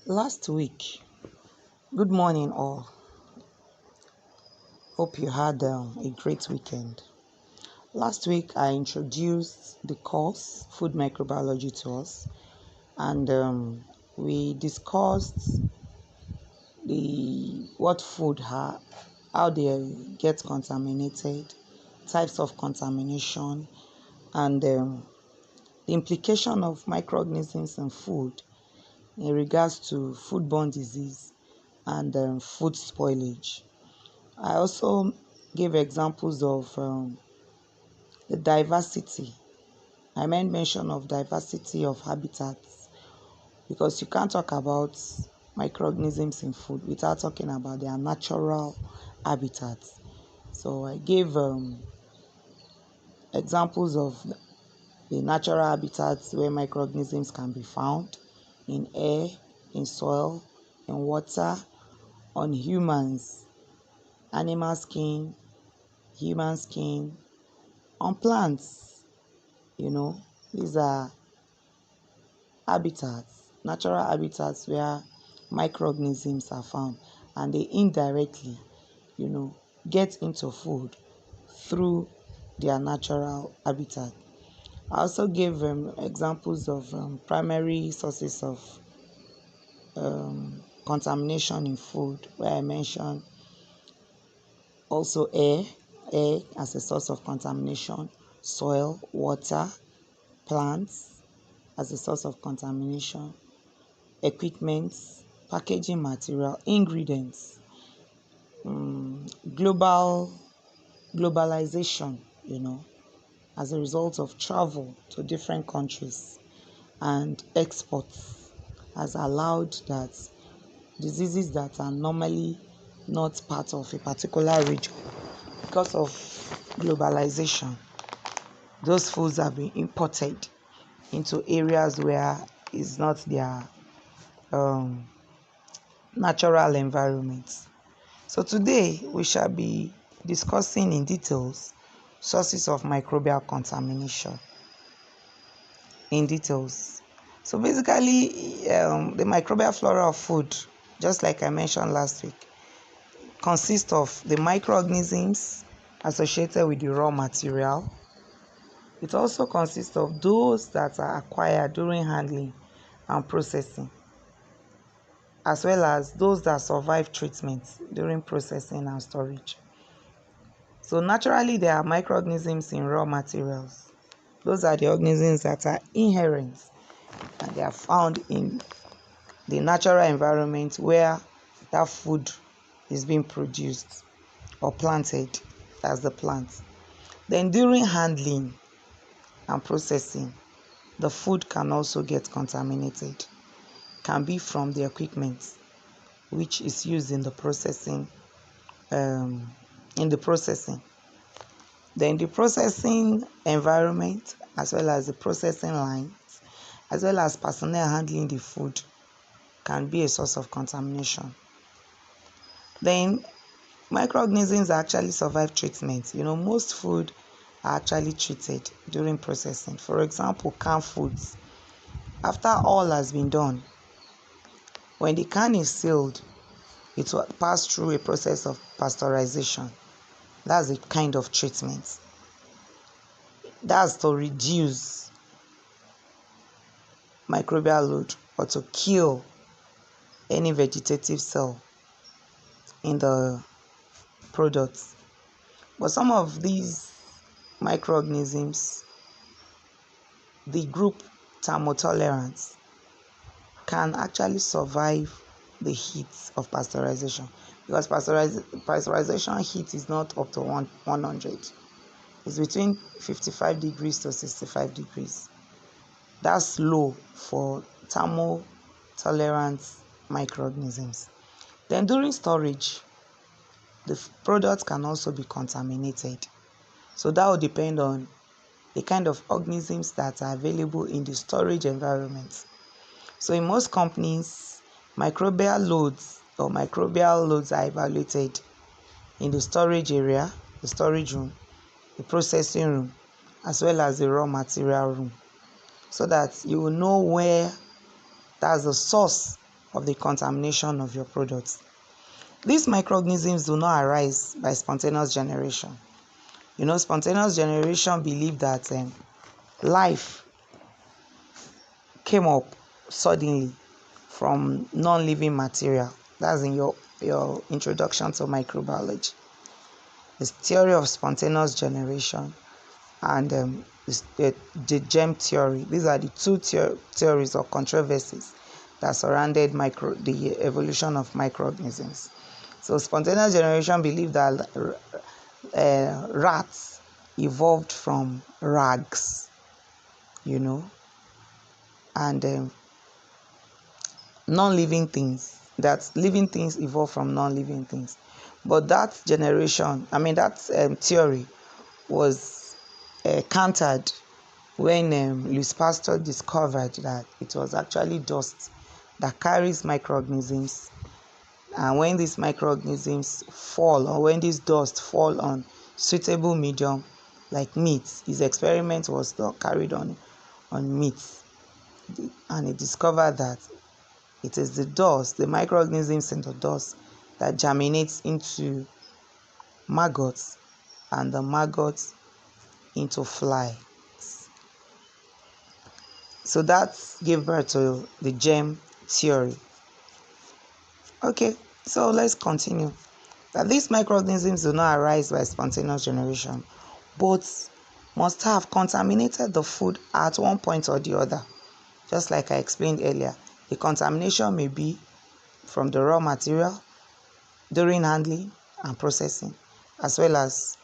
Last week, good morning all. Hope you had a great weekend. Last week, I introduced the course Food Microbiology to us, and we discussed what food how they get contaminated, types of contamination, and the implication of microorganisms in food in regards to foodborne disease and food spoilage. I also gave examples of the diversity. I made mention of diversity of habitats because you can't talk about microorganisms in food without talking about their natural habitats. So I gave examples of the natural habitats where microorganisms can be found in air, in soil, in water, on humans, animal skin, human skin, on plants. These are natural habitats where microorganisms are found, and they indirectly, get into food through their natural habitat. I also gave examples of primary sources of contamination in food, where I mentioned also air as a source of contamination, soil, water, plants as a source of contamination, equipment, packaging material, ingredients, globalization, as a result of travel to different countries and exports has allowed that diseases that are normally not part of a particular region, because of globalization, those foods have been imported into areas where it's not their natural environment. So today we shall be discussing in details sources of microbial contamination in details. So basically, the microbial flora of food, just like I mentioned last week, consists of the microorganisms associated with the raw material. It also consists of those that are acquired during handling and processing, as well as those that survive treatment during processing and storage. So naturally, there are microorganisms in raw materials. Those are the organisms that are inherent and they are found in the natural environment where that food is being produced or planted as the plant. Then during handling and processing, the food can also get contaminated. Can be from the equipment which is used in the processing. Then the processing environment, as well as the processing lines, as well as personnel handling the food, can be a source of contamination. Then microorganisms actually survive treatment. Most food are actually treated during processing. For example, canned foods. After all has been done, when the can is sealed, it will pass through a process of pasteurization. That's a kind of treatment. That's to reduce microbial load or to kill any vegetative cell in the products. But some of these microorganisms, the group thermotolerance, can actually survive the heat of pasteurization, because pasteurization heat is not up to 100. It's between 55 degrees to 65 degrees. That's low for thermotolerant microorganisms. Then during storage, the product can also be contaminated. So that will depend on the kind of organisms that are available in the storage environment. So in most companies, microbial loads are evaluated in the storage area, the storage room, the processing room, as well as the raw material room, so that you will know where that's the source of the contamination of your products. These microorganisms do not arise by spontaneous generation. Spontaneous generation believe that life came up suddenly from non-living material. That's in your introduction to microbiology. The theory of spontaneous generation and the germ theory. These are the two theories or controversies that surrounded the evolution of microorganisms. So spontaneous generation believe that rats evolved from rags, and non-living things, that living things evolve from non-living things. But that theory was countered when Louis Pasteur discovered that it was actually dust that carries microorganisms, and when these microorganisms fall, or when this dust fall on suitable medium like meat, his experiment was carried on meat, and he discovered that it is the dust, the microorganisms in the dust, that germinates into maggots, and the maggots into flies. So that gave birth to the germ theory. Okay, so let's continue. That these microorganisms do not arise by spontaneous generation, but must have contaminated the food at one point or the other. Just like I explained earlier, the contamination may be from the raw material during handling and processing, as well as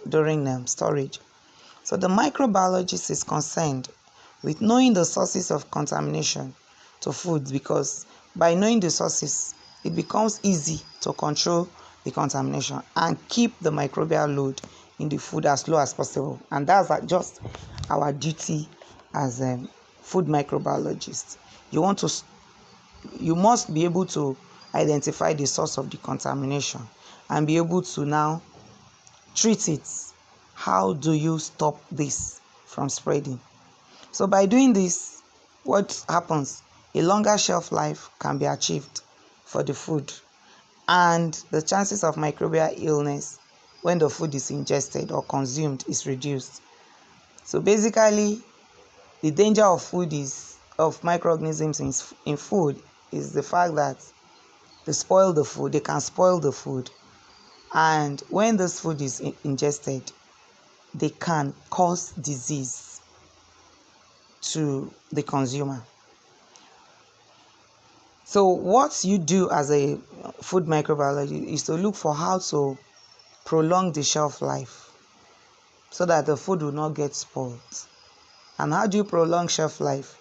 during storage. So the microbiologist is concerned with knowing the sources of contamination to foods, because by knowing the sources, it becomes easy to control the contamination and keep the microbial load in the food as low as possible. And that's just our duty as food microbiologists. You must be able to identify the source of the contamination and be able to now treat it. How do you stop this from spreading? So by doing this, what happens? A longer shelf life can be achieved for the food, and the chances of microbial illness when the food is ingested or consumed is reduced. So basically, the danger of microorganisms in food is the fact that they can spoil the food, and when this food is ingested, they can cause disease to the consumer. So what you do as a food microbiologist is to look for how to prolong the shelf life so that the food will not get spoiled. And how do you prolong shelf life?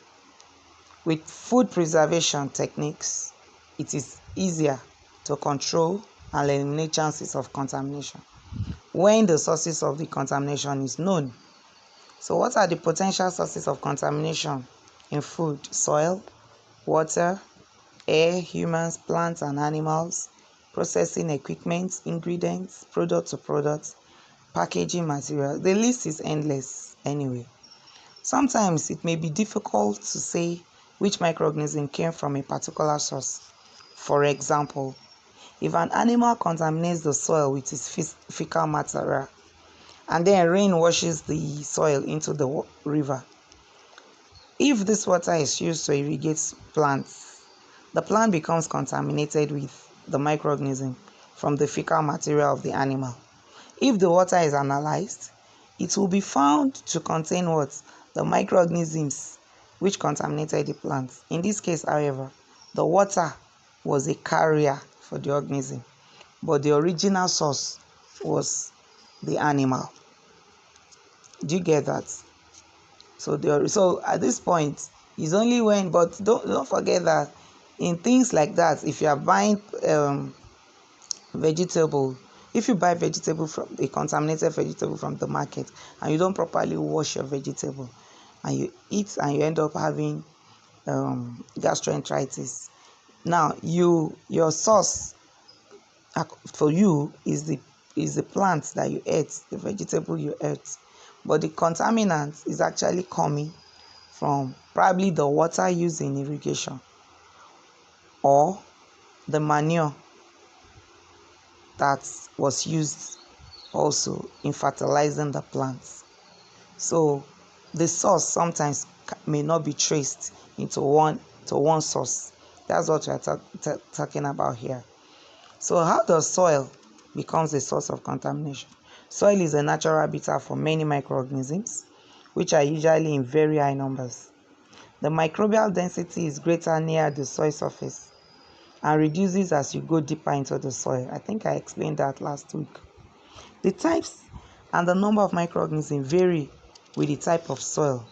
With food preservation techniques, it is easier to control and eliminate chances of contamination when the sources of the contamination is known. So what are the potential sources of contamination in food? Soil, water, air, humans, plants and animals, processing equipment, ingredients, product to product, packaging material. The list is endless anyway. Sometimes it may be difficult to say which microorganism came from a particular source. For example, if an animal contaminates the soil with its fecal matter, and then rain washes the soil into the river, if this water is used to irrigate plants, the plant becomes contaminated with the microorganism from the fecal material of the animal. If the water is analyzed, it will be found to contain what? The microorganisms which contaminated the plant. In this case, however, the water was a carrier for the organism, but the original source was the animal. Do you get that? So at this point, it's only when, but don't forget that in things like that, if you are buying vegetable, if you buy vegetable from a contaminated vegetable from the market and you don't properly wash your vegetable and you eat and you end up having gastroenteritis, now your source for you is the plant that you ate, the vegetable you ate, but the contaminant is actually coming from probably the water used in irrigation or the manure that was used also in fertilizing the plants. So the source sometimes may not be traced into one source. That's what we are talking about here. So how does soil becomes a source of contamination? Soil is a natural habitat for many microorganisms, which are usually in very high numbers. The microbial density is greater near the soil surface and reduces as you go deeper into the soil. I think I explained that last week. The types and the number of microorganisms vary with the type of soil.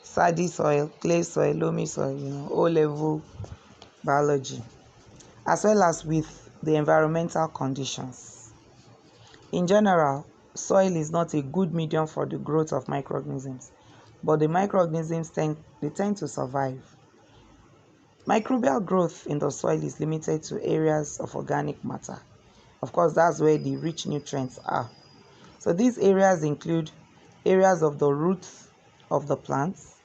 Sandy soil, clay soil, loamy soil, O-level biology, as well as with the environmental conditions. In general, soil is not a good medium for the growth of microorganisms, but the microorganisms tend to survive. Microbial growth in the soil is limited to areas of organic matter. Of course, that's where the rich nutrients are. So these areas include areas of the roots of the plants,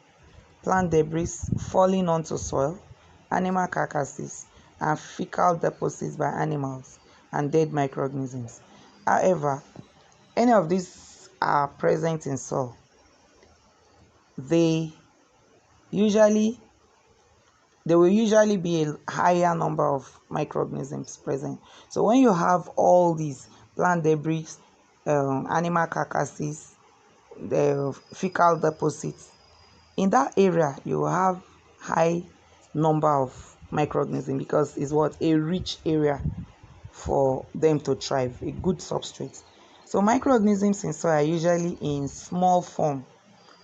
plant debris falling onto soil, animal carcasses, and fecal deposits by animals and dead microorganisms. However, any of these are present in soil. There will usually be a higher number of microorganisms present. So when you have all these plant debris, animal carcasses, the fecal deposits, in that area you will have high number of microorganisms because it's a rich area for them to thrive, a good substrate. So microorganisms in soil are usually in small form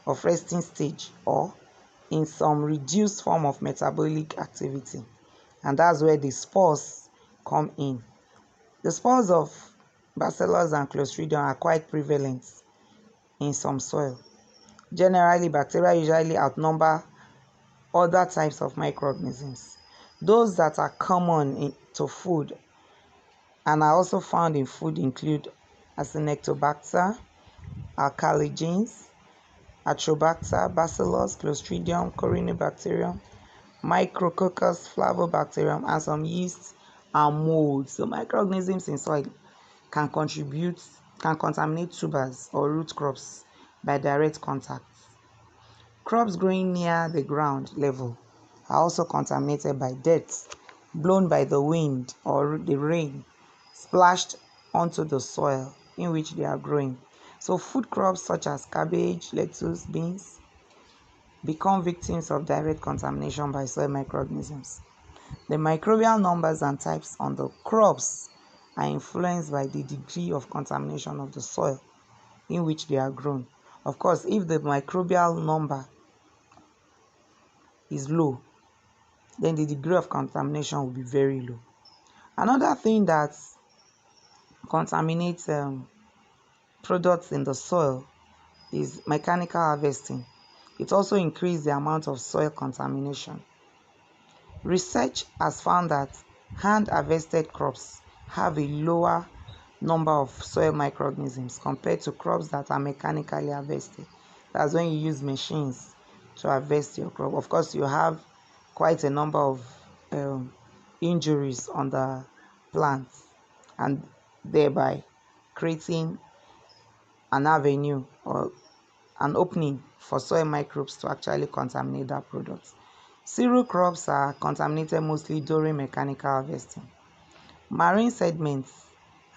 of resting stage or in some reduced form of metabolic activity, and that's where the spores come in. The spores of bacillus and clostridium are quite prevalent in some soil. Generally, bacteria usually outnumber other types of microorganisms. Those that are common to food and are also found in food include Acinetobacter, Alcaligenes, Atrobacter, Bacillus, Clostridium, Corynebacterium, Micrococcus, Flavobacterium, and some yeasts and molds. So microorganisms in soil can contaminate tubers or root crops by direct contact. Crops growing near the ground level are also contaminated by dirt blown by the wind or the rain splashed onto the soil in which they are growing. So food crops such as cabbage, lettuce, beans become victims of direct contamination by soil microorganisms. The microbial numbers and types on the crops are influenced by the degree of contamination of the soil in which they are grown. Of course, if the microbial number is low, then the degree of contamination will be very low. Another thing that contaminates products in the soil is mechanical harvesting. It also increases the amount of soil contamination. Research has found that hand-harvested crops have a lower number of soil microorganisms compared to crops that are mechanically harvested. That's when you use machines to harvest your crop. Of course, you have quite a number of injuries on the plants and thereby creating an avenue or an opening for soil microbes to actually contaminate that product. Cereal crops are contaminated mostly during mechanical harvesting. Marine sediments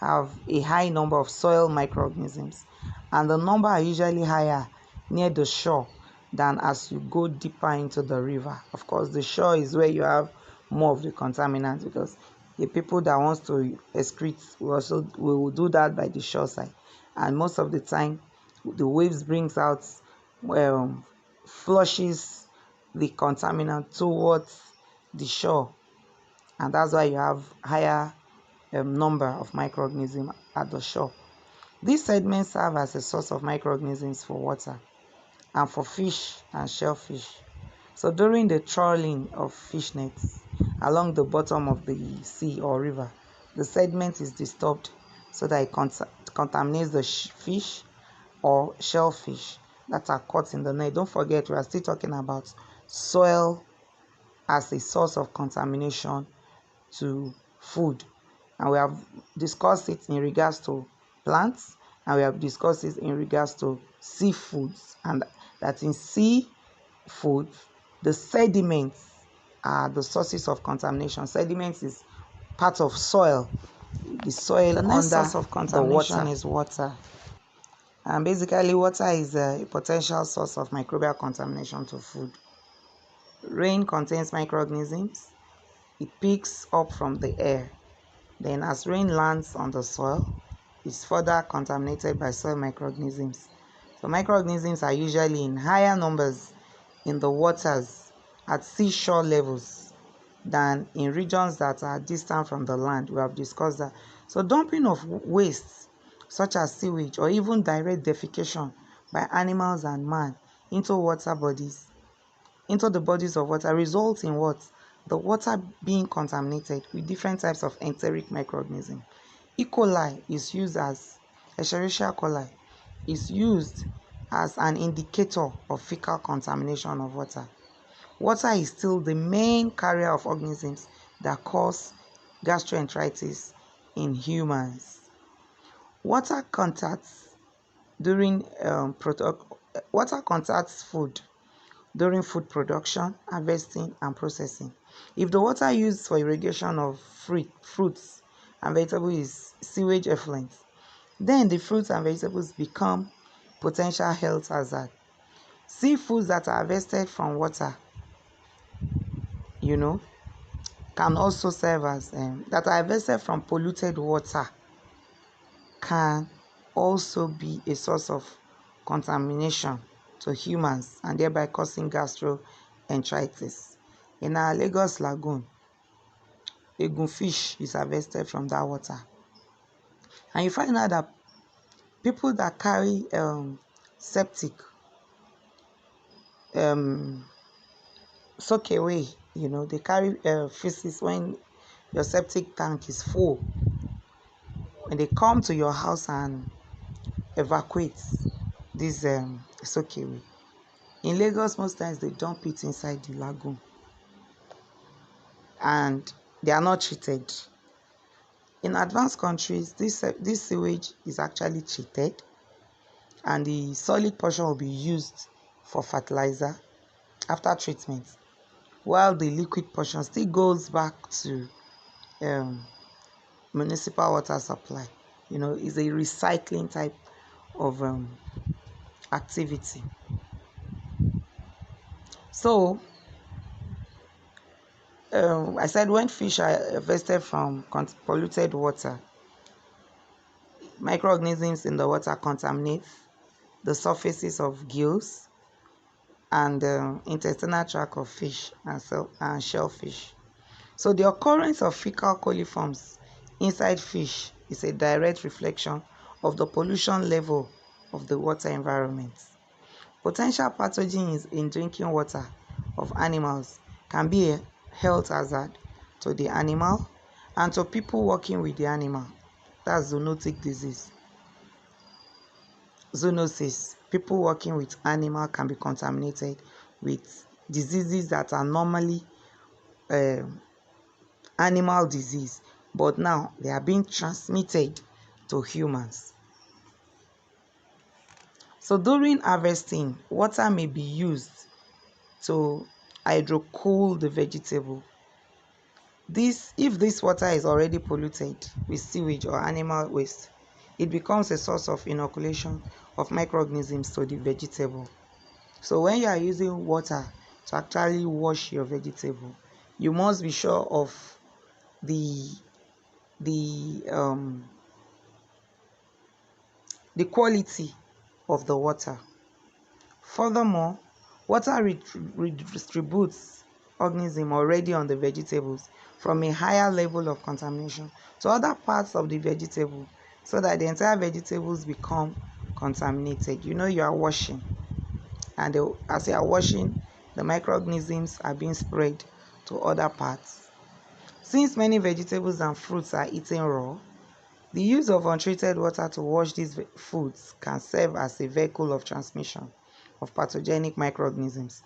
have a high number of soil microorganisms, and the number are usually higher near the shore than as you go deeper into the river. Of course, the shore is where you have more of the contaminants because the people that wants to excrete will do that by the shore side, and most of the time the waves brings out flushes the contaminant towards the shore, and that's why you have higher number of microorganisms at the shore. These sediments serve as a source of microorganisms for water and for fish and shellfish. So during the trawling of fish nets along the bottom of the sea or river, the sediment is disturbed so that it contaminates the fish or shellfish that are caught in the net. Don't forget, we are still talking about soil as a source of contamination to food. And we have discussed it in regards to plants, and we have discussed it in regards to seafoods, and that in seafood, the sediments are the sources of contamination. Sediments is part of soil, the soil under source of contamination is water. And basically, water is a potential source of microbial contamination to food. Rain contains microorganisms. It picks up from the air. Then as rain lands on the soil, it's further contaminated by soil microorganisms. So microorganisms are usually in higher numbers in the waters at seashore levels than in regions that are distant from the land. We have discussed that. So dumping of waste such as sewage or even direct defecation by animals and man into water bodies, into the bodies of water, results in what? The water being contaminated with different types of enteric microorganisms. E. coli is used as Escherichia coli is used as an indicator of fecal contamination of water. Water is still the main carrier of organisms that cause gastroenteritis in humans. Water contacts water contacts food during food production, harvesting, and processing. If the water used for irrigation of fruits and vegetables is sewage effluent, then the fruits and vegetables become potential health hazard. Seafoods that are harvested from water, can also serve as that are harvested from polluted water can also be a source of contamination to humans and thereby causing gastroenteritis. In our Lagos lagoon, egun fish is harvested from that water. And you find out that people that carry septic soak away, they carry feces when your septic tank is full. When they come to your house and evacuate this soak away, in Lagos most times they dump it inside the lagoon and they are not treated. In advanced countries, this sewage is actually treated and the solid portion will be used for fertilizer after treatment, while the liquid portion still goes back to municipal water supply. It's a recycling type of activity. So I said when fish are harvested from polluted water, microorganisms in the water contaminate the surfaces of gills and intestinal tract of fish and shellfish. So the occurrence of fecal coliforms inside fish is a direct reflection of the pollution level of the water environment. Potential pathogens in drinking water of animals can be a health hazard to the animal and to people working with the animal. That's zoonotic disease. Zoonosis. People working with animal can be contaminated with diseases that are normally animal disease, but now they are being transmitted to humans. So during harvesting, water may be used to hydrocool the vegetable. If this water is already polluted with sewage or animal waste, it becomes a source of inoculation of microorganisms to the vegetable. So when you are using water to actually wash your vegetable, you must be sure of the quality of the water. Furthermore, water redistributes organisms already on the vegetables from a higher level of contamination to other parts of the vegetable, so that the entire vegetables become contaminated. You are washing, and as you are washing, the microorganisms are being spread to other parts. Since many vegetables and fruits are eaten raw, the use of untreated water to wash these foods can serve as a vehicle of transmission of pathogenic microorganisms.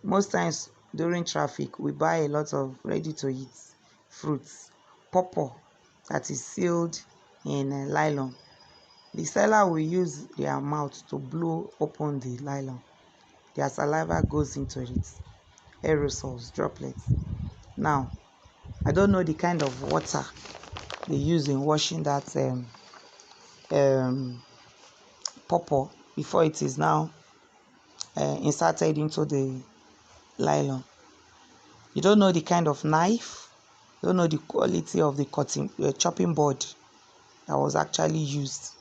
Most times during traffic, we buy a lot of ready to eat fruits, pawpaw that is sealed in nylon. The seller will use their mouth to blow open the nylon. Their saliva goes into it, aerosols, droplets. Now, I don't know the kind of water they use in washing that pawpaw before it is now inserted into the nylon. You don't know the kind of knife, you don't know the quality of the chopping board that was actually used.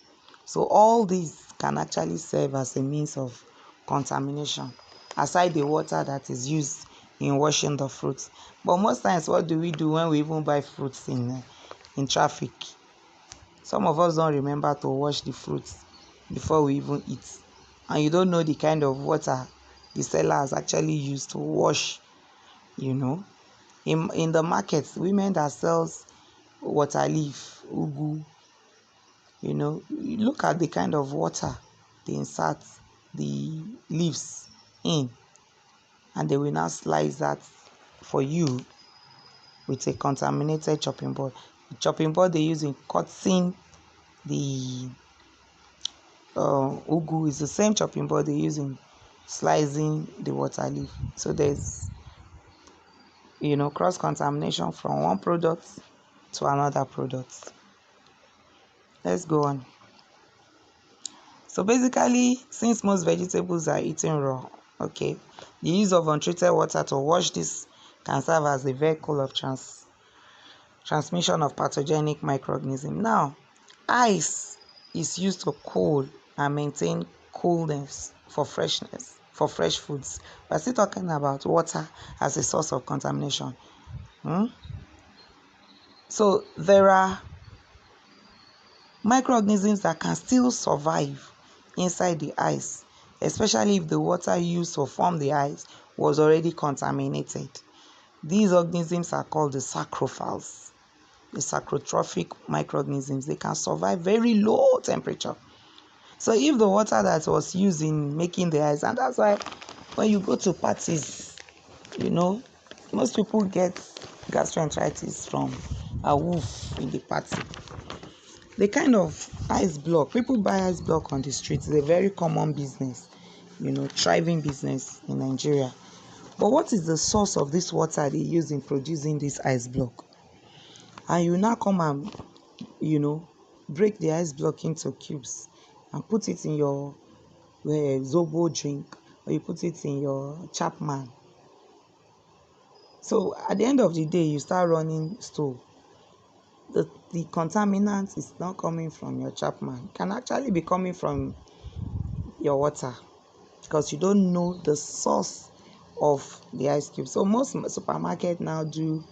So all these can actually serve as a means of contamination, aside the water that is used in washing the fruits. But most times, what do we do when we even buy fruits in traffic? Some of us don't remember to wash the fruits before we even eat, and you don't know the kind of water the seller has actually used to wash. In the market, women that sells water leaf, ugu, look at the kind of water they insert the leaves in, and they will now slice that for you with a contaminated chopping board. The chopping board they use in cutting the ugu is the same chopping board they use in slicing the water leaf. So there's cross contamination from one product to another product. Let's go on. So basically, since most vegetables are eaten raw, the use of untreated water to wash this can serve as a vehicle of transmission of pathogenic microorganisms. Now, ice is used to cool and maintain coolness for fresh foods. We're still talking about water as a source of contamination. So there are microorganisms that can still survive inside the ice, especially if the water used to form the ice was already contaminated. These organisms are called the saprophytes, the saprotrophic microorganisms. They can survive very low temperature. So if the water that was used in making the ice, and that's why when you go to parties, most people get gastroenteritis from a wolf in the party. The kind of ice block, people buy ice block on the streets, is a very common business, thriving business in Nigeria. But what is the source of this water they use in producing this ice block? And you now come and, break the ice block into cubes and put it in your Zobo drink, or you put it in your Chapman. So at the end of the day, you start running stove. The contaminant is not coming from your Chapman. It can actually be coming from your water, because you don't know the source of the ice cube. So most supermarkets now do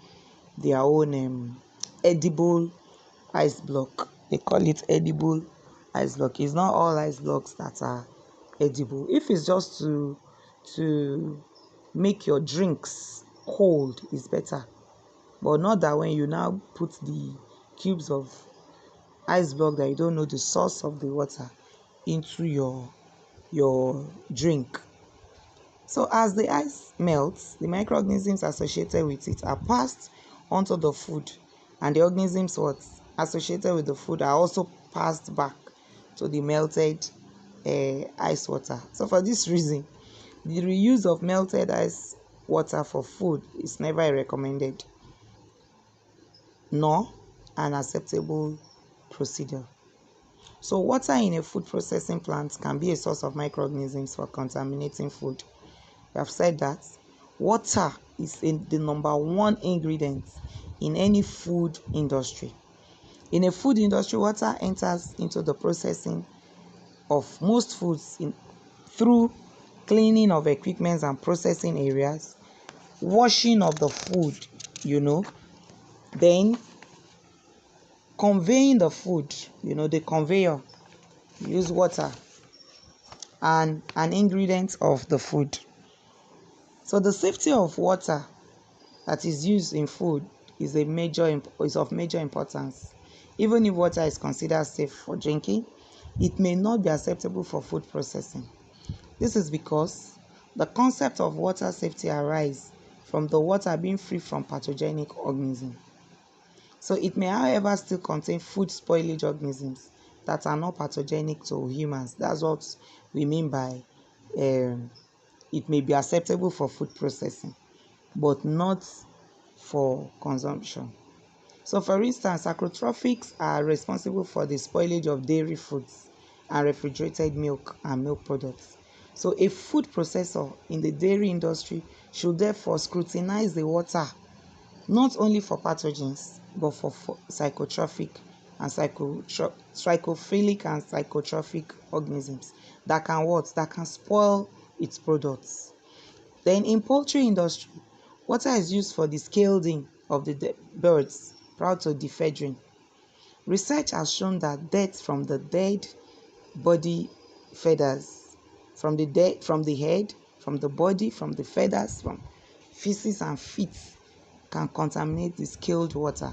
their own edible ice block. They call it edible ice block. It's not all ice blocks that are edible. If it's just to make your drinks cold, is better. But not that when you now put the cubes of ice block that you don't know the source of the water into your drink. So as the ice melts, the microorganisms associated with it are passed onto the food, and the organisms associated with the food are also passed back to the melted ice water. So for this reason, the reuse of melted ice water for food is never recommended, nor an acceptable procedure. So water in a food processing plant can be a source of microorganisms for contaminating food. We have said that water is the number one ingredient in any food industry. In a food industry, water enters into the processing of most foods through cleaning of equipment and processing areas, washing of the food, then conveying the food, the conveyor, use water, and an ingredient of the food. So the safety of water that is used in food is of major importance. Even if water is considered safe for drinking, it may not be acceptable for food processing. This is because the concept of water safety arises from the water being free from pathogenic organisms. So it may, however, still contain food spoilage organisms that are not pathogenic to humans. That's what we mean by it may be acceptable for food processing, but not for consumption. So for instance, acrotrophics are responsible for the spoilage of dairy foods and refrigerated milk and milk products. So a food processor in the dairy industry should therefore scrutinize the water not only for pathogens but for psychotrophic and psychophilic and psychotrophic organisms that can what? That can spoil its products. Then in poultry industry, water is used for the scalding of the birds prior to defedering. Research has shown that dirt from the dead body feathers, from the head, from the body, from the feathers, from feces and feet can contaminate the scalded water.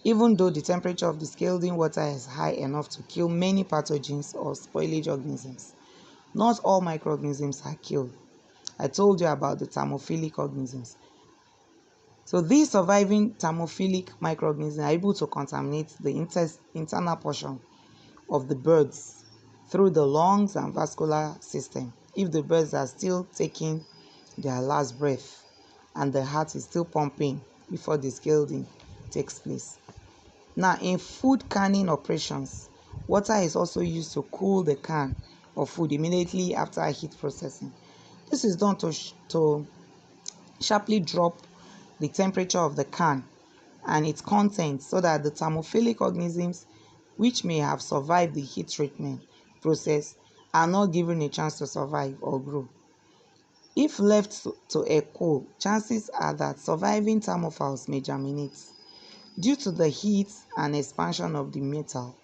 Even though the temperature of the scalding water is high enough to kill many pathogens or spoilage organisms, not all microorganisms are killed. I told you about the thermophilic organisms. So these surviving thermophilic microorganisms are able to contaminate the internal portion of the birds through the lungs and vascular system if the birds are still taking their last breath and the heart is still pumping before the scalding takes place. Now, in food canning operations, water is also used to cool the can of food immediately after heat processing. This is done to sharply drop the temperature of the can and its contents so that the thermophilic organisms which may have survived the heat treatment process are not given a chance to survive or grow. If left to air cool, chances are that surviving thermophiles may germinate. Due to the heat and expansion of the metal,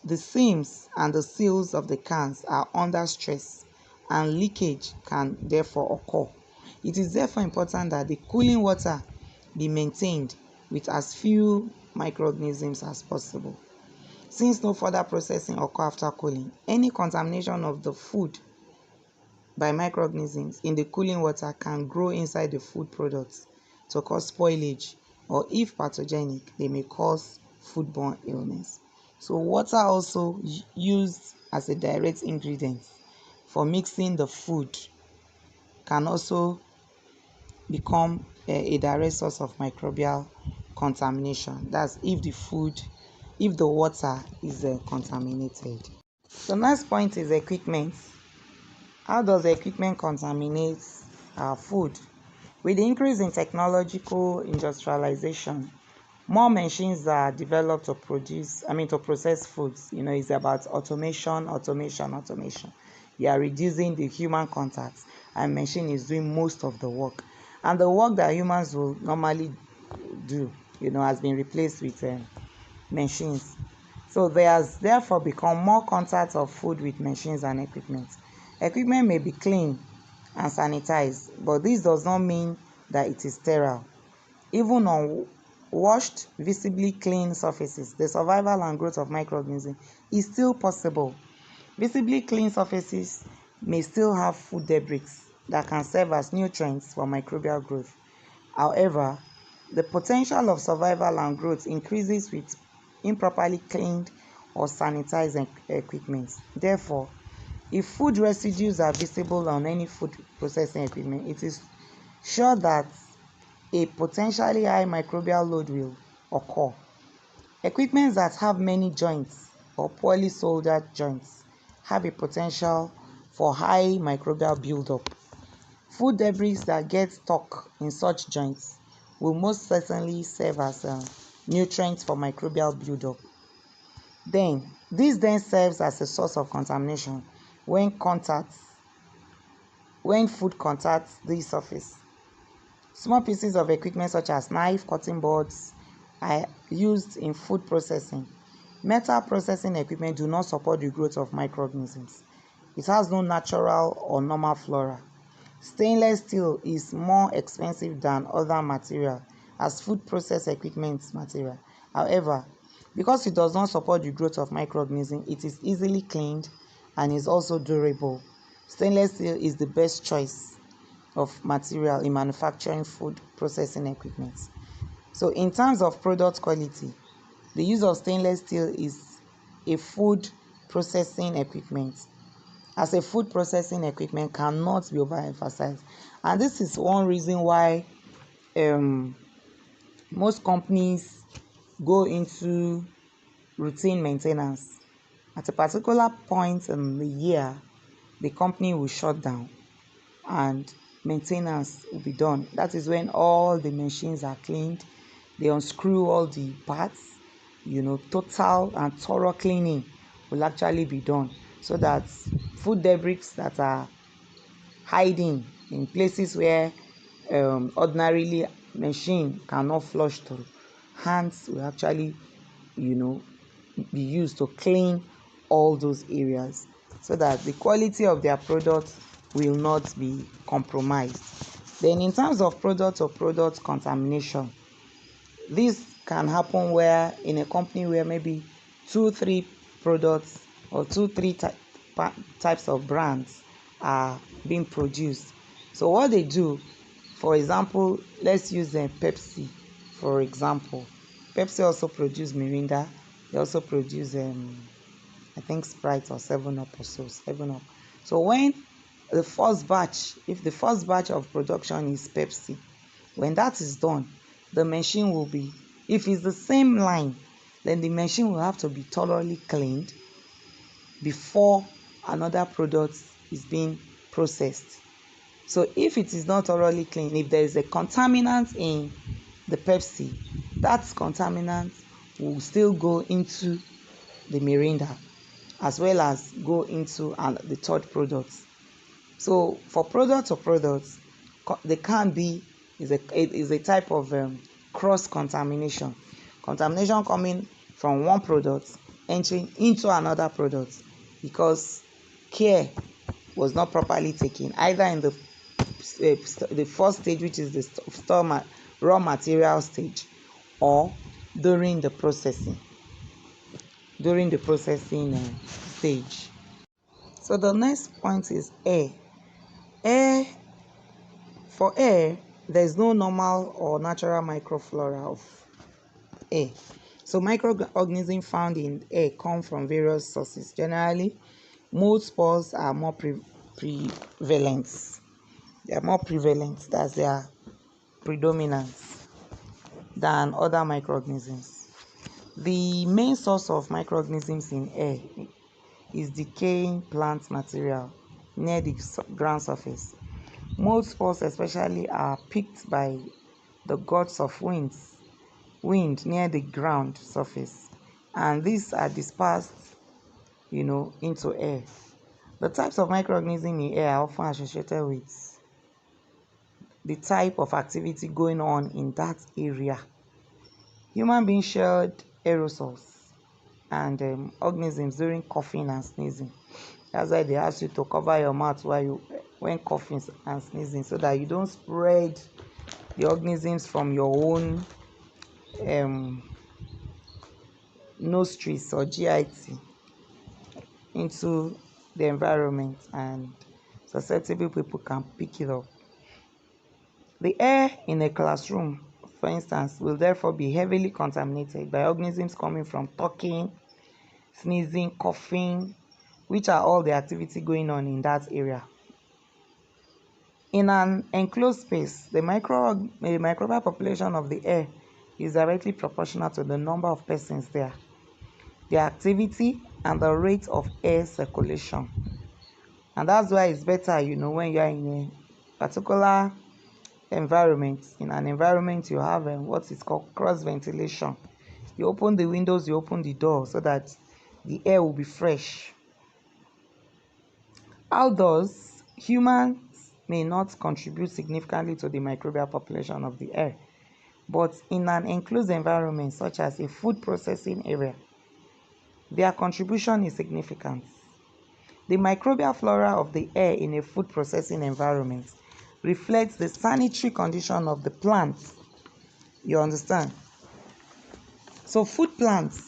the seams and the seals of the cans are under stress and leakage can therefore occur. It is therefore important that the cooling water be maintained with as few microorganisms as possible. Since no further processing occurs after cooling, any contamination of the food by microorganisms in the cooling water can grow inside the food products to cause spoilage, or if pathogenic, they may cause foodborne illness. So water also used as a direct ingredient for mixing the food can also become a direct source of microbial contamination. That's if the water is contaminated. The next point is equipment. How does equipment contaminate our food? With the increase in technological industrialization, more machines are developed to process foods. It's about automation. You are reducing the human contact, and machine is doing most of the work. And the work that humans will normally do, has been replaced with machines. So there has therefore become more contact of food with machines and equipment. Equipment may be clean and sanitized, but this does not mean that it is sterile. Even on washed, visibly clean surfaces, the survival and growth of microorganisms is still possible. Visibly clean surfaces may still have food debris that can serve as nutrients for microbial growth. However, the potential of survival and growth increases with improperly cleaned or sanitized equipment. Therefore, if food residues are visible on any food processing equipment, it is sure that a potentially high microbial load will occur. Equipment that have many joints or poorly soldered joints have a potential for high microbial buildup. Food debris that get stuck in such joints will most certainly serve as nutrients for microbial buildup. This then serves as a source of contamination when food contacts the surface. Small pieces of equipment such as knife, cutting boards are used in food processing. Metal processing equipment do not support the growth of microorganisms. It has no natural or normal flora. Stainless steel is more expensive than other material as food process equipment material. However, because it does not support the growth of microorganisms, it is easily cleaned and is also durable. Stainless steel is the best choice of material in manufacturing food processing equipment. So in terms of product quality, the use of stainless steel is a food processing equipment. As a food processing equipment cannot be overemphasized. And this is one reason why most companies go into routine maintenance. At a particular point in the year, the company will shut down and maintenance will be done. That is when all the machines are cleaned, they unscrew all the parts, total and thorough cleaning will actually be done, so that food debris that are hiding in places where ordinarily machine cannot flush through, hands will actually be used to clean all those areas, so that the quality of their product will not be compromised. Then in terms of product or product contamination, this can happen where in a company where maybe 2-3 products or 2-3 types of brands are being produced. So what they do, for example, let's use Pepsi for example. Pepsi also produce Mirinda. They also produce I think Sprite or 7-Up or so, 7-Up. So when the first batch, if the first batch of production is Pepsi, when that is done, the machine will be, if it's the same line, then the machine will have to be thoroughly cleaned before another product is being processed. So if it is not thoroughly clean, if there is a contaminant in the Pepsi, that contaminant will still go into the Mirinda as well as go into the third product. So for product or products, there can be is a type of cross contamination. Contamination coming from one product entering into another product because care was not properly taken, either in the first stage, which is the raw material stage, or during the processing stage. So the next point is air. For air, there is no normal or natural microflora of air. So microorganisms found in air come from various sources. Generally, mold spores are more prevalent. They are more prevalent, that's their predominance, than other microorganisms. The main source of microorganisms in air is decaying plant material near the ground surface. Mold spores especially are picked by the gusts of wind near the ground surface, and these are dispersed into air. The types of microorganisms in air are often associated with the type of activity going on in that area. Human beings shed aerosols and organisms during coughing and sneezing. That's why they ask you to cover your mouth when coughing and sneezing, so that you don't spread the organisms from your own nostrils or GIT into the environment, and susceptible people can pick it up. The air in a classroom, for instance, will therefore be heavily contaminated by organisms coming from talking, sneezing, coughing, which are all the activity going on in that area. In an enclosed space, the microbial population of the air is directly proportional to the number of persons there, the activity, and the rate of air circulation. And that's why it's better, when you are in a particular environment, in an environment you have what is called cross ventilation. You open the windows, you open the door, so that the air will be fresh. Outdoors, humans may not contribute significantly to the microbial population of the air, but in an enclosed environment such as a food processing area, their contribution is significant. The microbial flora of the air in a food processing environment reflects the sanitary condition of the plants. You understand? So food plants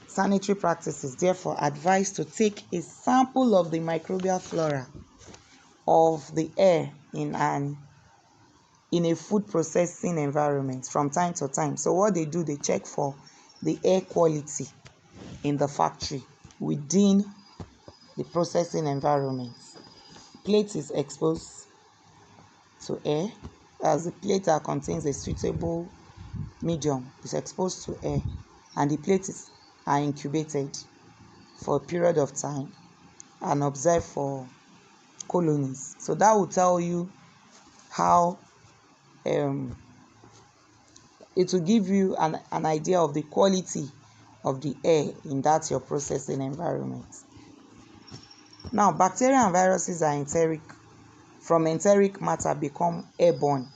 sanitary practices therefore advise to take a sample of the microbial flora of the air in an in a food processing environment from time to time. So what they do, they check for the air quality in the factory within the processing environment. Plate is exposed to air, as the plate that contains a suitable medium is exposed to air, and the plates are incubated for a period of time and observed for colonies. So that will tell you how it will give you an idea of the quality of the air in that your processing environment. Now, bacteria and viruses are enteric. From enteric matter become airborne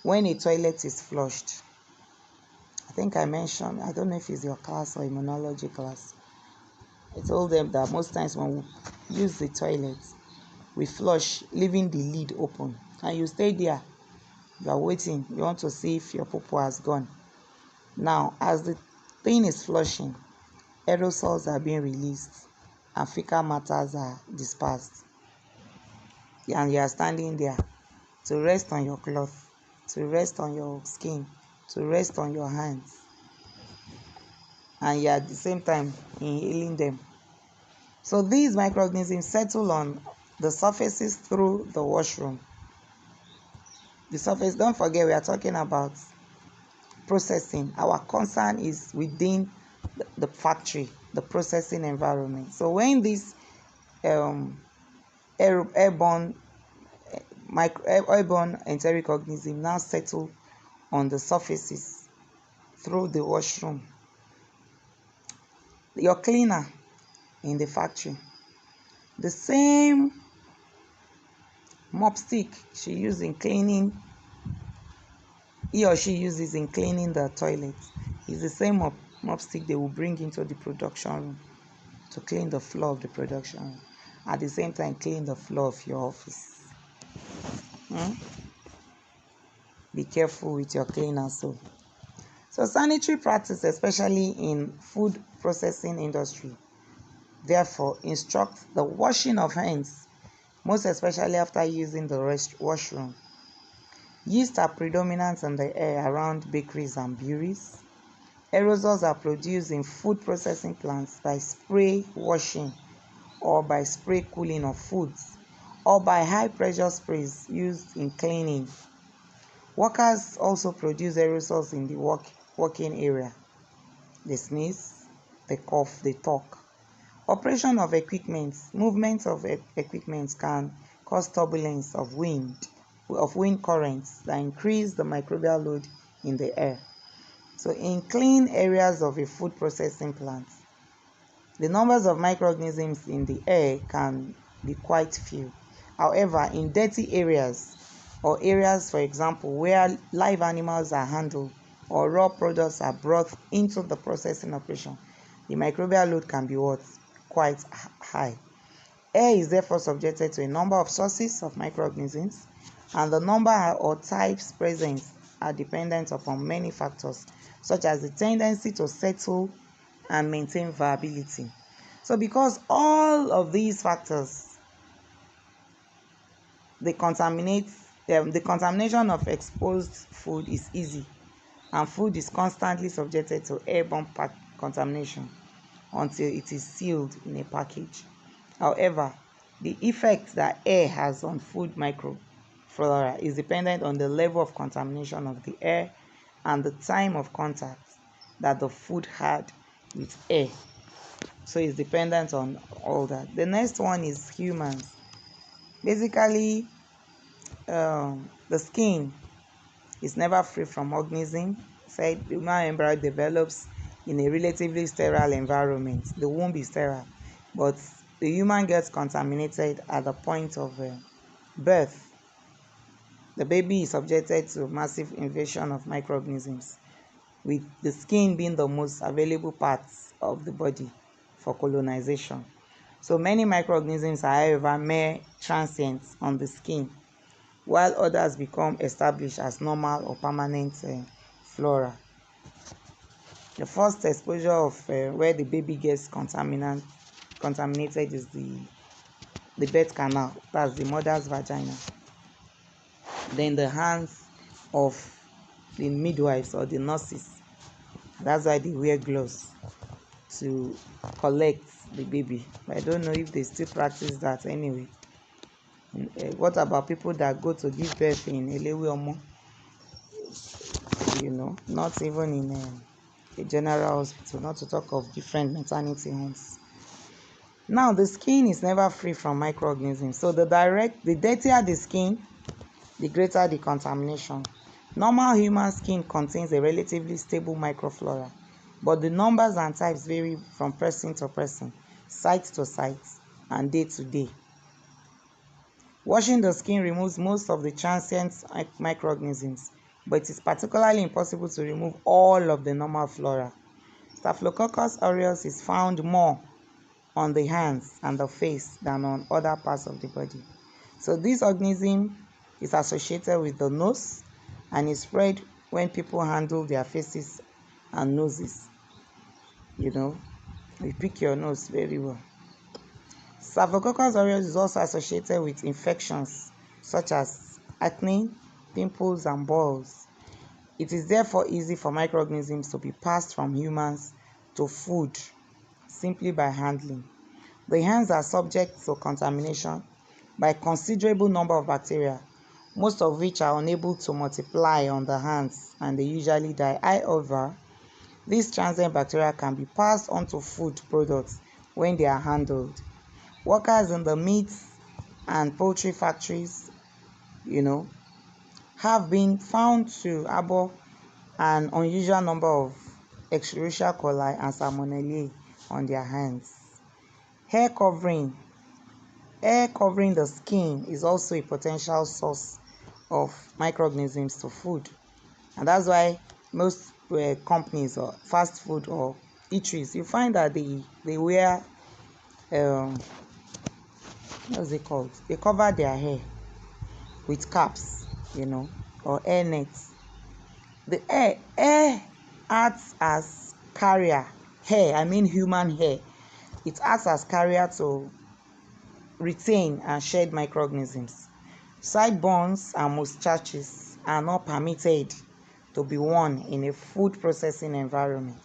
when a toilet is flushed. I think I mentioned, I don't know if it's your class or immunology class, I told them that most times when we use the toilet, we flush leaving the lid open, and you stay there, you are waiting, you want to see if your poo has gone. Now, as the thing is flushing, aerosols are being released and fecal matters are dispersed, and you are standing there to rest on your cloth, to rest on your skin, to rest on your hands, and you are at the same time inhaling them. So these microorganisms settle on the surfaces through the washroom. The surface, don't forget, we are talking about processing. Our concern is within the factory, the processing environment. So when these airborne enteric organisms now settle on the surfaces through the washroom, your cleaner in the factory, the same mop stick he or she uses in cleaning the toilet is the same mop stick they will bring into the production room to clean the floor of the production room. At the same time, clean the floor of your office. Be careful with your cleaner. So sanitary practice, especially in food processing industry, therefore instruct the washing of hands, most especially after using the washroom. Yeast are predominant in the air around bakeries and breweries. Aerosols are produced in food processing plants by spray washing or by spray cooling of foods or by high pressure sprays used in cleaning. Workers also produce aerosols in the working area. They sneeze, they cough, they talk. Operation of equipment, movement of equipment can cause turbulence of wind currents that increase the microbial load in the air. So in clean areas of a food processing plant, the numbers of microorganisms in the air can be quite few. However, in dirty areas or areas, for example, where live animals are handled or raw products are brought into the processing operation, the microbial load can be quite high. Air is therefore subjected to a number of sources of microorganisms, and the number or types present are dependent upon many factors, such as the tendency to settle and maintain viability. So because all of these factors, the contamination of exposed food is easy, and food is constantly subjected to airborne contamination until it is sealed in a package. However, the effect that air has on food microflora is dependent on the level of contamination of the air and the time of contact that the food had with air. So it's dependent on all that. The next one is humans. Basically, the skin is never free from organism. Said the human embryo develops in a relatively sterile environment. The womb is sterile, but the human gets contaminated at the point of birth. The baby is subjected to massive invasion of microorganisms, with the skin being the most available parts of the body for colonization. So many microorganisms are, however, mere transients on the skin, while others become established as normal or permanent flora. The first exposure of where the baby gets contaminated is the birth canal, that's the mother's vagina. Then the hands, of the midwives or the nurses. That's why they wear gloves to collect the baby. I don't know if they still practice that anyway. What about people that go to give birth in Elewe Omo? Not even in a general hospital, not to talk of different maternity homes. Now, the skin is never free from microorganisms. So the dirtier the skin, the greater the contamination. Normal human skin contains a relatively stable microflora, but the numbers and types vary from person to person, site to site, and day to day. Washing the skin removes most of the transient microorganisms, but it is particularly impossible to remove all of the normal flora. Staphylococcus aureus is found more on the hands and the face than on other parts of the body. So this organism is associated with the nose and is spread when people handle their faces and noses. You pick your nose very well. Staphylococcus aureus is also associated with infections such as acne, pimples, and boils. It is therefore easy for microorganisms to be passed from humans to food simply by handling. The hands are subject to contamination by a considerable number of bacteria, most of which are unable to multiply on the hands and they usually die. However, these transient bacteria can be passed on to food products when they are handled. Workers in the meat and poultry factories, have been found to harbor an unusual number of Escherichia coli and Salmonella on their hands. Hair covering the skin is also a potential source of microorganisms to food, and that's why most companies or fast food or eateries, you find that they wear what's it called? They cover their hair with caps, or hair nets. The hair acts as carrier. Human hair. It acts as carrier to retain and shed microorganisms. Sideburns and mustaches are not permitted to be worn in a food processing environment.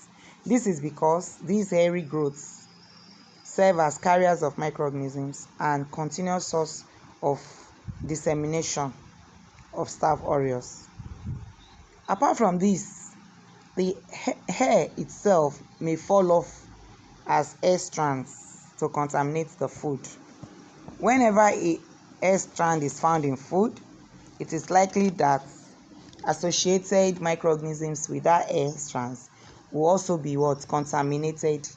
This is because these hairy growths serve as carriers of microorganisms and continuous source of dissemination of Staph aureus. Apart from this, the hair itself may fall off as hair strands to contaminate the food. Whenever a hair strand is found in food, it is likely that associated microorganisms with that hair strands will also be contaminated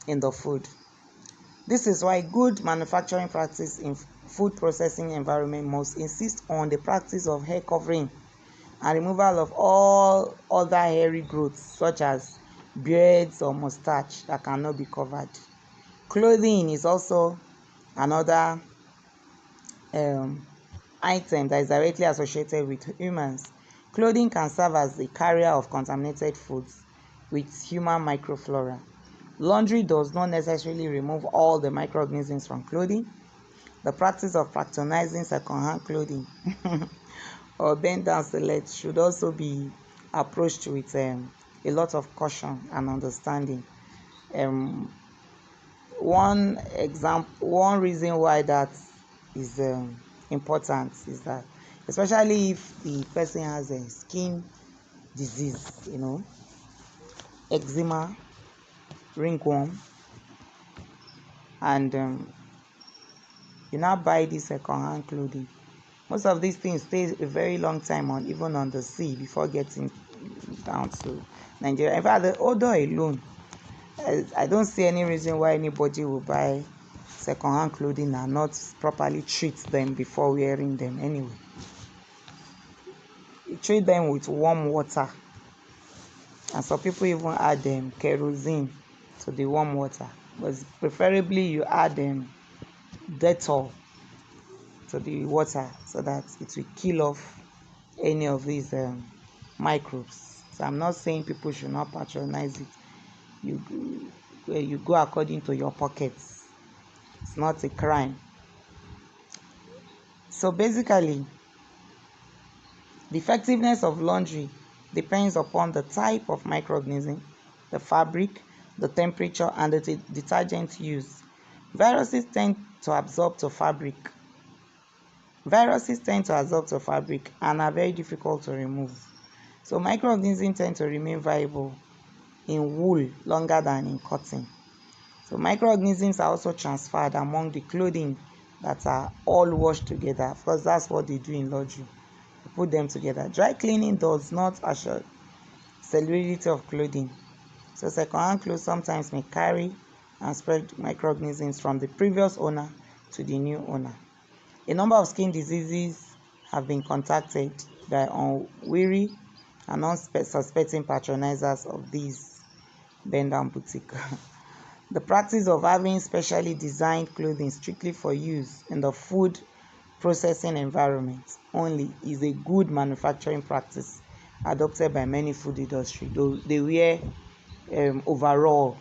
in the food. This is why good manufacturing practice in food processing environment must insist on the practice of hair covering and removal of all other hairy growths such as beards or mustache that cannot be covered. Clothing is also another item that is directly associated with humans. Clothing can serve as the carrier of contaminated foods with human microflora. Laundry does not necessarily remove all the microorganisms from clothing. The practice of patronizing second-hand clothing or bend down select should also be approached with a lot of caution and understanding. One reason why that is important is that, especially if the person has a skin disease, eczema, ringworm, and you now buy this second-hand clothing. Most of these things stay a very long time even on the sea before getting down to Nigeria. In fact, the odor alone, I don't see any reason why anybody will buy second-hand clothing and not properly treat them before wearing them anyway. You treat them with warm water, and some people even add kerosene to the warm water, but preferably you add Dettol to the water so that it will kill off any of these microbes. So I'm not saying people should not patronize it. You go according to your pockets. It's not a crime. So basically, The effectiveness of laundry depends upon the type of microorganism, the fabric, the temperature, and the detergent used. Viruses tend to absorb to fabric. Viruses tend to absorb to fabric and are very difficult to remove. So microorganisms tend to remain viable in wool longer than in cotton. So microorganisms are also transferred among the clothing that are all washed together, because that's what they do in laundry. They put them together. Dry cleaning does not assure cellularity of clothing. So second-hand clothes sometimes may carry and spread microorganisms from the previous owner to the new owner. A number of skin diseases have been contacted by unwary and unsuspecting patronizers of these bend down boutique. The practice of having specially designed clothing strictly for use in the food processing environment only is a good manufacturing practice adopted by many food industry. They wear overall.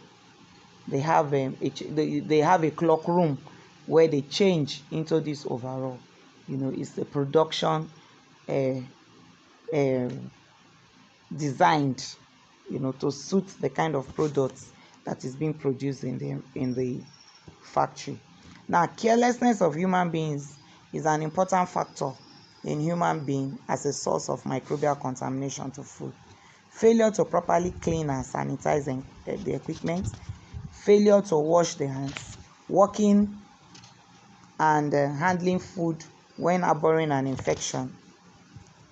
They have they have a cloak room where they change into this overall. It's the production uh, uh, designed, to suit the kind of products that is being produced in the factory. Now, carelessness of human beings is an important factor in human being as a source of microbial contamination to food. Failure to properly clean and sanitize the equipment, failure to wash the hands, working and handling food when harboring an infection,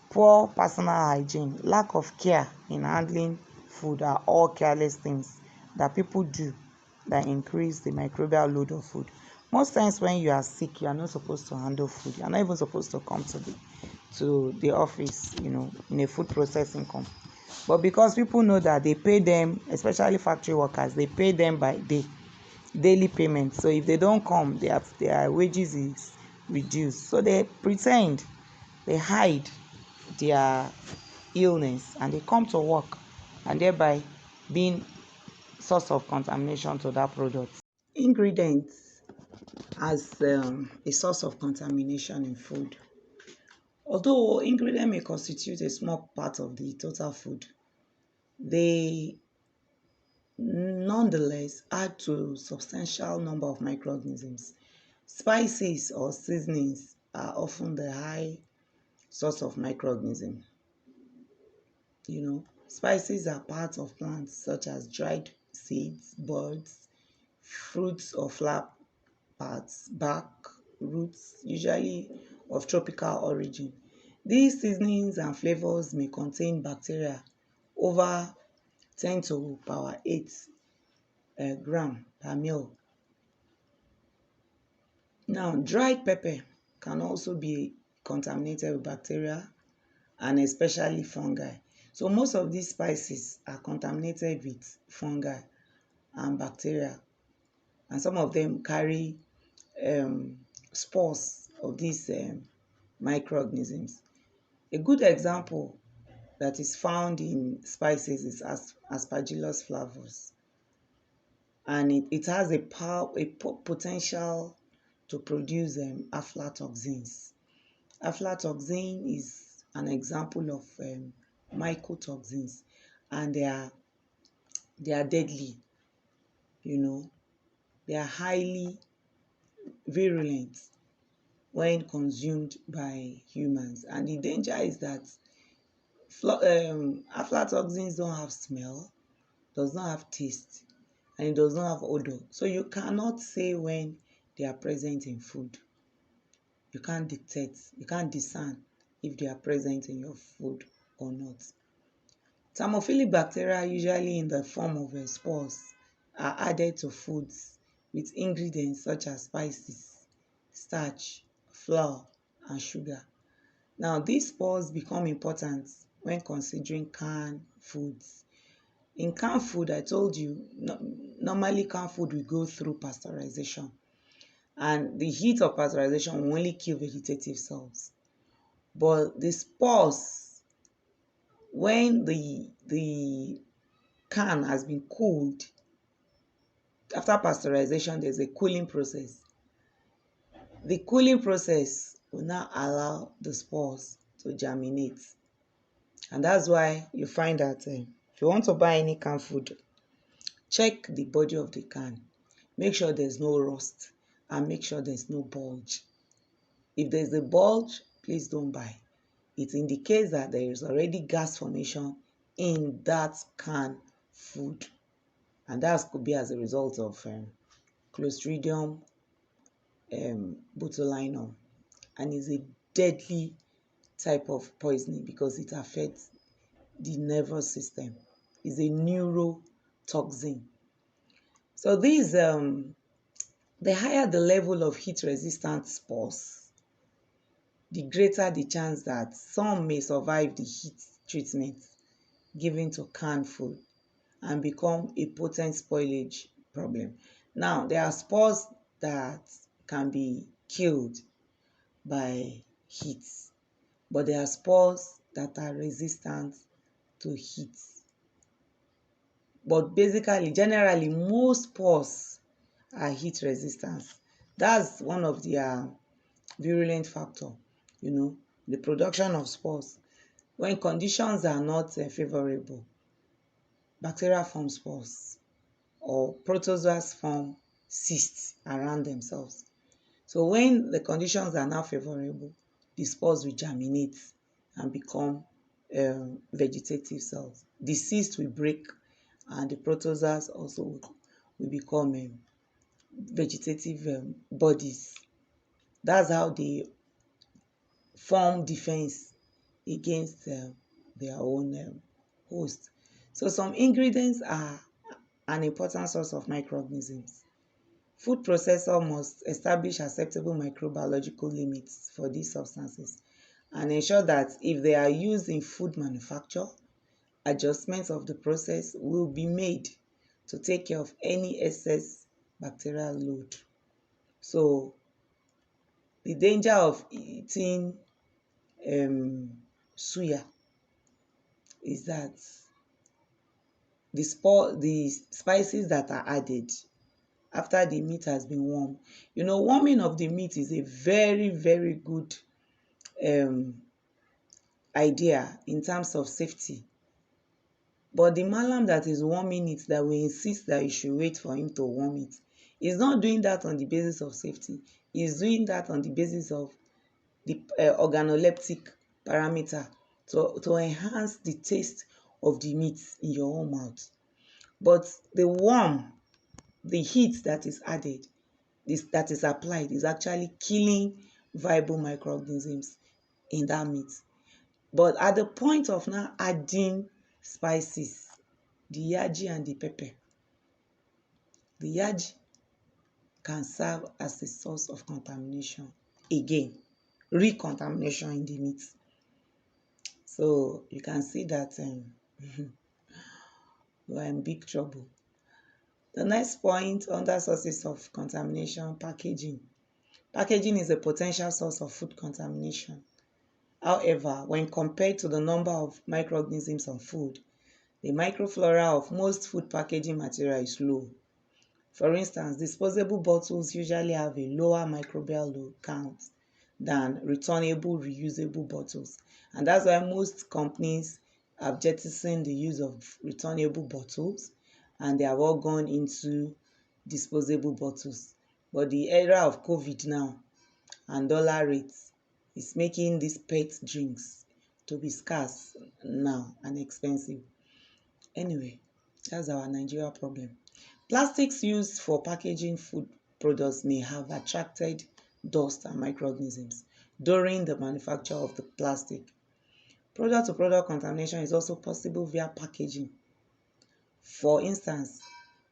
poor personal hygiene, lack of care in handling food are all careless things that people do that increase the microbial load of food. Most times when you are sick, you are not supposed to handle food. You are not even supposed to come to the office, in a food processing company. But because people know that they pay them, especially factory workers, they pay them by daily payment. So if they don't come, their wages is reduced. So they pretend, they hide their illness, and they come to work, and thereby being source of contamination to that product. Ingredients as a source of contamination in food. Although ingredients may constitute a small part of the total food, they nonetheless add to substantial number of microorganisms. Spices or seasonings are often the high source of microorganisms. Spices are part of plants such as dried seeds, buds, fruits or flower parts, bark, roots, usually of tropical origin. These seasonings and flavors may contain bacteria over 10 to power 8 gram per mil. Now, dried pepper can also be contaminated with bacteria and especially fungi. So most of these spices are contaminated with fungi and bacteria, and some of them carry spores of these microorganisms. A good example that is found in spices is Aspergillus flavus, and it has a potential to produce aflatoxins. Aflatoxin is an example of mycotoxins, and they are deadly. They are highly virulent when consumed by humans, and the danger is that aflatoxins don't have smell, does not have taste, and it does not have odor, so you cannot say when they are present in food. You can't dictate, you can't discern if they are present in your food or not. Thermophilic bacteria, usually in the form of spores, are added to foods with ingredients such as spices, starch, flour, and sugar. Now, these spores become important when considering canned foods. In canned food, I told you, normally canned food will go through pasteurization, and the heat of pasteurization will only kill vegetative cells. But the spores, when the can has been cooled, after pasteurization, there's a cooling process. The cooling process will now allow the spores to germinate. And that's why you find that if you want to buy any canned food, check the body of the can. Make sure there's no rust and make sure there's no bulge. If there's a bulge, please don't buy. It indicates that there is already gas formation in that canned food. And that could be as a result of Clostridium botulinum, and is a deadly type of poisoning because it affects the nervous system. It's a neurotoxin. So these the higher the level of heat resistant spores, the greater the chance that some may survive the heat treatment given to canned food and become a potent spoilage problem. Now, there are spores that can be killed by heat, but there are spores that are resistant to heat. But basically, generally, most spores are heat resistant. That's one of their virulent factor, the production of spores. When conditions are not favorable, bacteria form spores or protozoas form cysts around themselves. So when the conditions are now favorable, the spores will germinate and become vegetative cells. The cyst will break and the protozoas also will become vegetative bodies. That's how they form defense against their own host. So some ingredients are an important source of microorganisms. Food processor must establish acceptable microbiological limits for these substances and ensure that if they are used in food manufacture, adjustments of the process will be made to take care of any excess bacterial load. So the danger of eating suya is that the spices that are added after the meat has been warmed. Warming of the meat is a very, very good idea in terms of safety. But the malam that is warming it, that will insist that you should wait for him to warm it, is not doing that on the basis of safety. He's doing that on the basis of the organoleptic parameter to enhance the taste of the meat in your own mouth. But the heat that is added, that is applied, is actually killing viable microorganisms in that meat. But at the point of now adding spices, the yaji and the pepper, the yaji can serve as a source of contamination again, recontamination in the meat. So you can see that we are in big trouble. The next point under sources of contamination, packaging. Packaging is a potential source of food contamination. However, when compared to the number of microorganisms on food, the microflora of most food packaging material is low. For instance, disposable bottles usually have a lower microbial load count than returnable, reusable bottles. And that's why most companies have jettisoned the use of returnable bottles and they have all gone into disposable bottles. But the era of COVID now and dollar rates is making these pet drinks to be scarce now and expensive. Anyway, that's our Nigeria problem. Plastics used for packaging food products may have attracted dust and microorganisms during the manufacture of the plastic. Product-to-product contamination is also possible via packaging. For instance,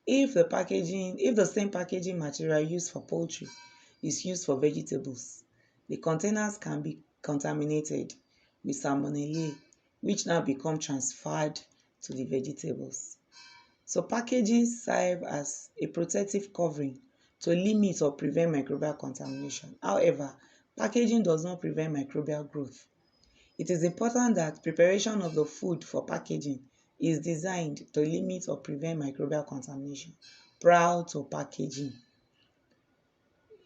if the same packaging material used for poultry is used for vegetables, the containers can be contaminated with salmonella, which now become transferred to the vegetables. So packaging serve as a protective covering to limit or prevent microbial contamination. However, packaging does not prevent microbial growth. It is important that preparation of the food for packaging is designed to limit or prevent microbial contamination prior to packaging.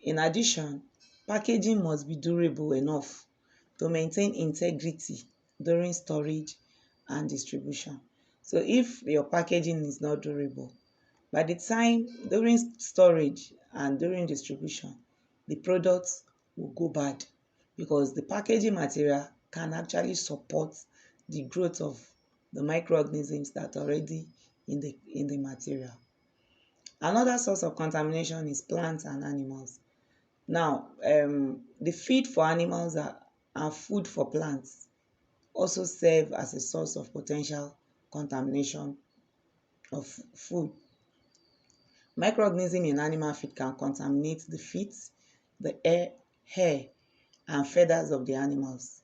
In addition, packaging must be durable enough to maintain integrity during storage and distribution. So if your packaging is not durable, by the time during storage and during distribution, the products will go bad because the packaging material can actually support the growth of the microorganisms that are already in the material. Another source of contamination is plants and animals. Now, the feed for animals and food for plants also serve as a source of potential contamination of food. Microorganisms in animal feed can contaminate the feet, the hair, and feathers of the animals.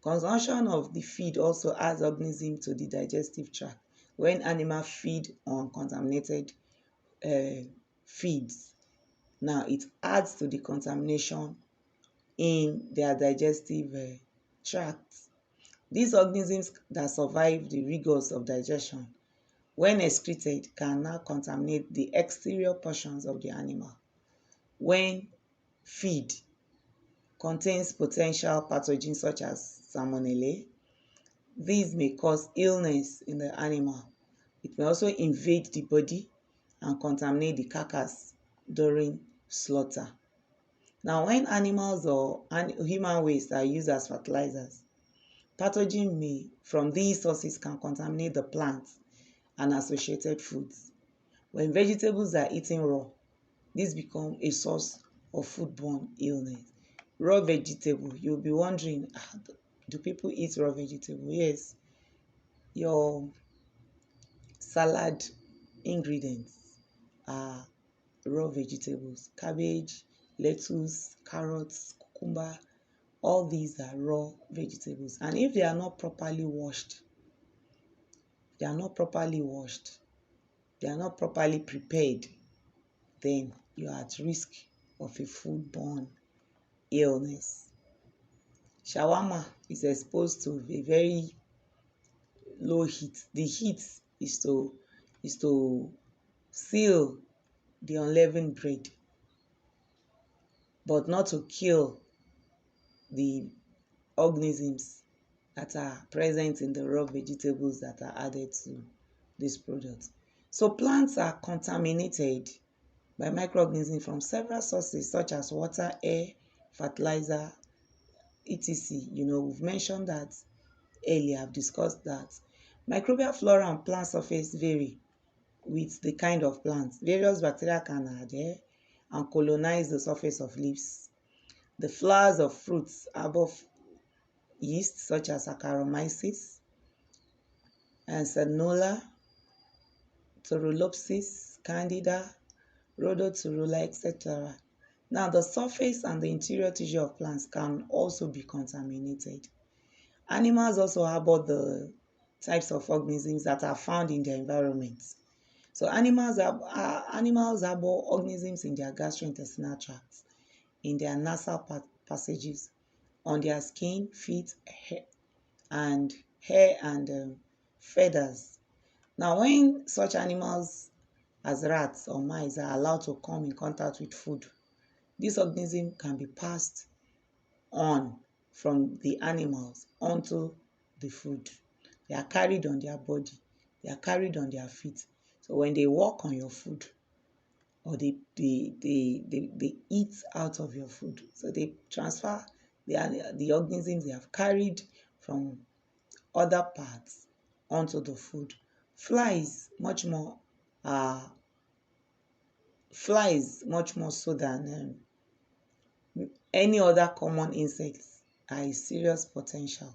Consumption of the feed also adds organisms to the digestive tract. When animals feed on contaminated feeds, now it adds to the contamination in their digestive tract. These organisms that survive the rigors of digestion, when excreted, can now contaminate the exterior portions of the animal. When feed contains potential pathogens such as salmonella, these may cause illness in the animal. It may also invade the body and contaminate the carcass during slaughter. Now, when animals or human waste are used as fertilizers, pathogens from these sources can contaminate the plants and associated foods. When vegetables are eaten raw, this becomes a source of foodborne illness. Raw vegetable, you'll be wondering, do people eat raw vegetable? Yes, your salad ingredients are raw vegetables. Cabbage, lettuce, carrots, cucumber, all these are raw vegetables. And if they are not properly washed, they are not properly prepared, then you are at risk of a foodborne illness. Shawarma is exposed to a very low heat. The heat is to seal the unleavened bread, but not to kill the organisms that are present in the raw vegetables that are added to this product. So plants are contaminated by microorganisms from several sources such as water, air, fertilizer, etc. We've mentioned that earlier, I've discussed that. Microbial flora and plant surface vary with the kind of plant. Various bacteria can adhere and colonize the surface of leaves. The flowers of fruits harbor yeast such as Saccharomyces and Salmonella, Turulopsis, Candida, Rhodotorula, etc. Now, the surface and the interior tissue of plants can also be contaminated. Animals also harbor the types of organisms that are found in their environment. So animals harbor organisms in their gastrointestinal tracts, in their nasal passages, on their skin, feet, hair, and feathers. Now, when such animals as rats or mice are allowed to come in contact with food, this organism can be passed on from the animals onto the food. They are carried on their body, they are carried on their feet. So when they walk on your food, or they eat out of your food, so they transfer the organisms they have carried from other parts onto the food. Flies much more so than any other common insects are a serious potential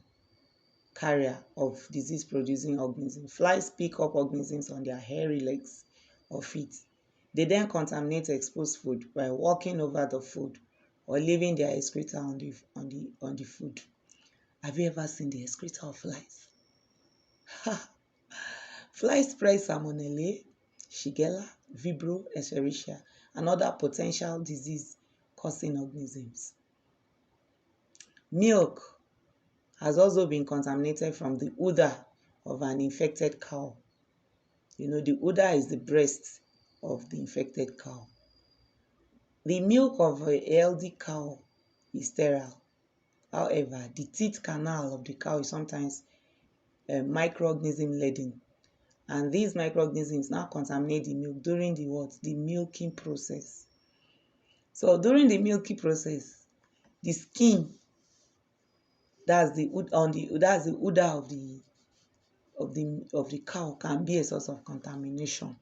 carrier of disease-producing organisms. Flies pick up organisms on their hairy legs or feet. They then contaminate exposed food by walking over the food or leaving their excreta on the food. Have you ever seen the excreta of flies? Flies spread Salmonella, Shigella, Vibrio, Escherichia, and other potential disease-causing organisms. Milk has also been contaminated from the udder of an infected cow. The udder is the breast of the infected cow. The milk of a healthy cow is sterile. However, the teat canal of the cow is sometimes microorganism laden, and these microorganisms now contaminate the milk during the what? The milking process. So during the milking process, the skin, that's the udder of the cow, can be a source of contamination.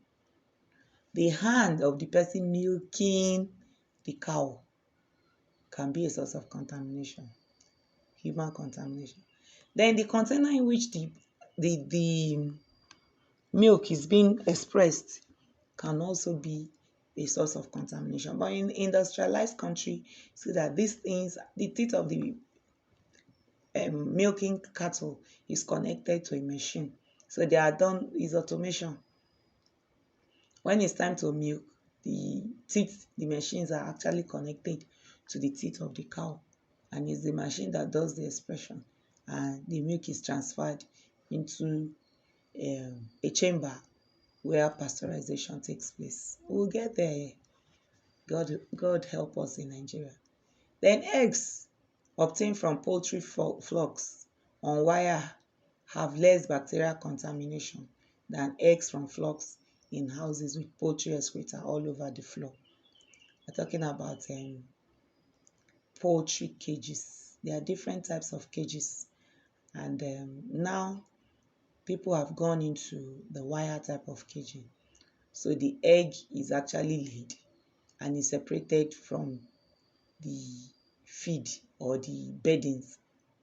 The hand of the person milking the cow can be a source of contamination, human contamination. Then the container in which the milk is being expressed can also be a source of contamination. But in industrialized country, see that these things, the teat of the milking cattle is connected to a machine. So they are done, is automation. When it's time to milk, the machines are actually connected to the teeth of the cow. And it's the machine that does the expression. And the milk is transferred into a chamber where pasteurization takes place. We'll get there. God help us in Nigeria. Then eggs obtained from poultry flocks on wire have less bacterial contamination than eggs from flocks in houses with poultry excreta all over the floor. We're talking about poultry cages. There are different types of cages, and now people have gone into the wire type of caging. So the egg is actually laid and is separated from the feed or the beddings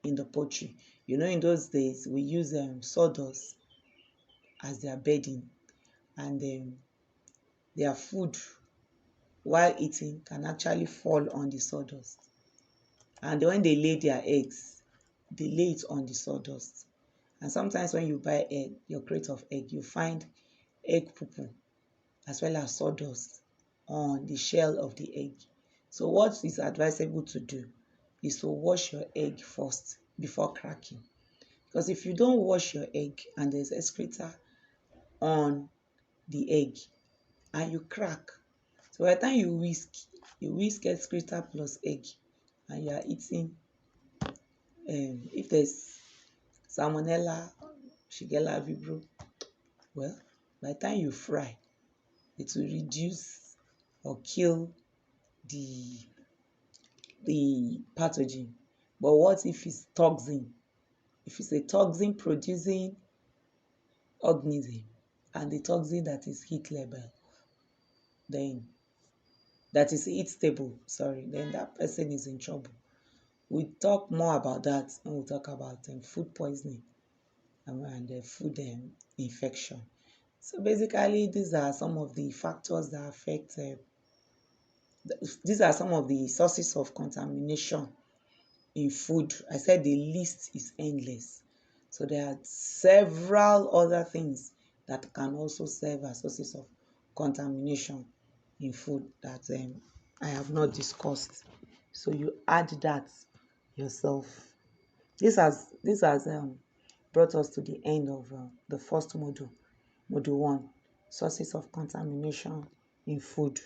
in the poultry. In those days we use sawdust as their bedding, and their food while eating can actually fall on the sawdust. And when they lay their eggs, they lay it on the sawdust. And sometimes when you buy egg, your crate of egg, you find egg poo as well as sawdust on the shell of the egg. So what is advisable to do is to wash your egg first before cracking. Because if you don't wash your egg and there's excreta on the egg and you crack, so by the time you whisk excreta plus egg, and you are eating, if there's salmonella, shigella vibrio, well, by the time you fry, it will reduce or kill the pathogen. But what if it's toxin? If it's a toxin producing organism, and the toxin that is heat label, then that is heat stable, then that person is in trouble. We'll talk more about that when we talk about food poisoning and food infection. So basically, these are some of the factors that affect, these are some of the sources of contamination in food. I said the list is endless. So there are several other things that can also serve as sources of contamination in food that I have not discussed. So you add that yourself. This has brought us to the end of the first module, module 1, sources of contamination in food.